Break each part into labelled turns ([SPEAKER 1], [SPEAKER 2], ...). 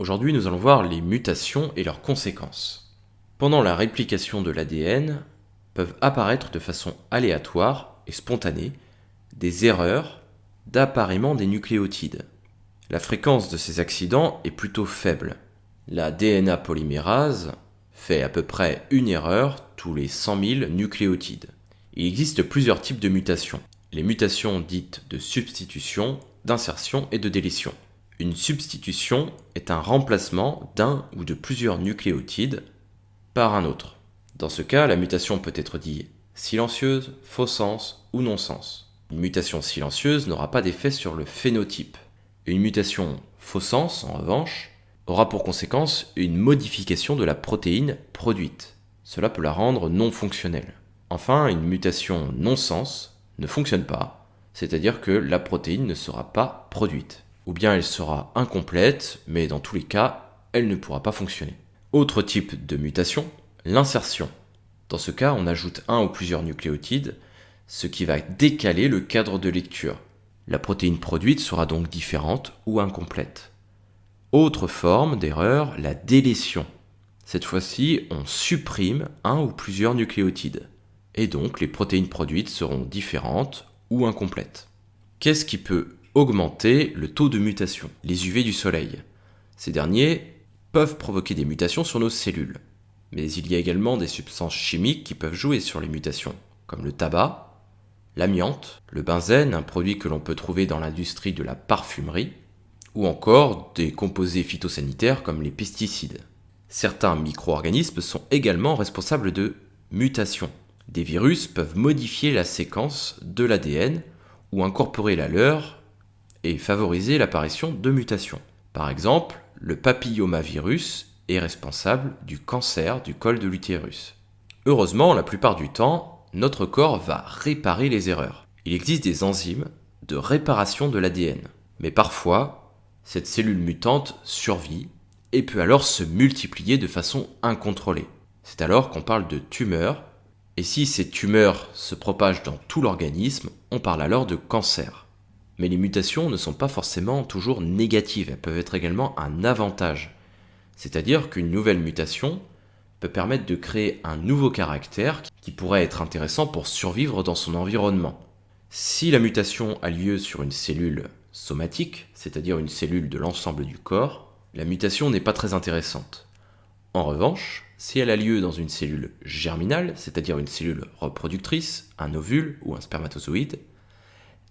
[SPEAKER 1] Aujourd'hui, nous allons voir les mutations et leurs conséquences. Pendant la réplication de l'ADN, peuvent apparaître de façon aléatoire et spontanée des erreurs d'appariement des nucléotides. La fréquence de ces accidents est plutôt faible. La DNA polymérase fait à peu près une erreur tous les 100 000 nucléotides. Il existe plusieurs types de mutations. Les mutations dites de substitution, d'insertion et de délétion. Une substitution est un remplacement d'un ou de plusieurs nucléotides par un autre. Dans ce cas, la mutation peut être dite silencieuse, faux sens ou non-sens. Une mutation silencieuse n'aura pas d'effet sur le phénotype. Une mutation faux sens, en revanche, aura pour conséquence une modification de la protéine produite. Cela peut la rendre non fonctionnelle. Enfin, une mutation non-sens ne fonctionne pas, c'est-à-dire que la protéine ne sera pas produite. Ou bien elle sera incomplète, mais dans tous les cas, elle ne pourra pas fonctionner. Autre type de mutation, l'insertion. Dans ce cas, on ajoute un ou plusieurs nucléotides, ce qui va décaler le cadre de lecture. La protéine produite sera donc différente ou incomplète. Autre forme d'erreur, la délétion. Cette fois-ci, on supprime un ou plusieurs nucléotides. Et donc, les protéines produites seront différentes ou incomplètes. Qu'est-ce qui peut augmenter le taux de mutation? Les UV du soleil. Ces derniers peuvent provoquer des mutations sur nos cellules. Mais il y a également des substances chimiques qui peuvent jouer sur les mutations, comme le tabac, l'amiante, le benzène, un produit que l'on peut trouver dans l'industrie de la parfumerie, ou encore des composés phytosanitaires comme les pesticides. Certains micro-organismes sont également responsables de mutations. Des virus peuvent modifier la séquence de l'ADN ou incorporer la leur et favoriser l'apparition de mutations. Par exemple, le papillomavirus est responsable du cancer du col de l'utérus. Heureusement, la plupart du temps, notre corps va réparer les erreurs. Il existe des enzymes de réparation de l'ADN. Mais parfois, cette cellule mutante survit et peut alors se multiplier de façon incontrôlée. C'est alors qu'on parle de tumeur. Et si ces tumeurs se propagent dans tout l'organisme, on parle alors de cancer. Mais les mutations ne sont pas forcément toujours négatives, elles peuvent être également un avantage. C'est-à-dire qu'une nouvelle mutation peut permettre de créer un nouveau caractère qui pourrait être intéressant pour survivre dans son environnement. Si la mutation a lieu sur une cellule somatique, c'est-à-dire une cellule de l'ensemble du corps, la mutation n'est pas très intéressante. En revanche, si elle a lieu dans une cellule germinale, c'est-à-dire une cellule reproductrice, un ovule ou un spermatozoïde,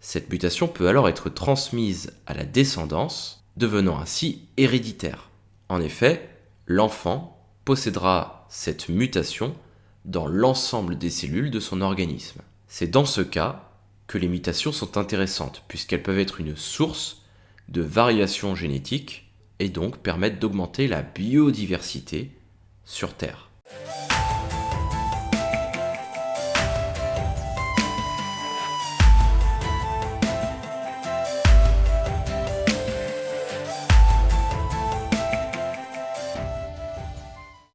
[SPEAKER 1] cette mutation peut alors être transmise à la descendance, devenant ainsi héréditaire. En effet, l'enfant possédera cette mutation dans l'ensemble des cellules de son organisme. C'est dans ce cas que les mutations sont intéressantes, puisqu'elles peuvent être une source de variations génétiques et donc permettent d'augmenter la biodiversité sur Terre.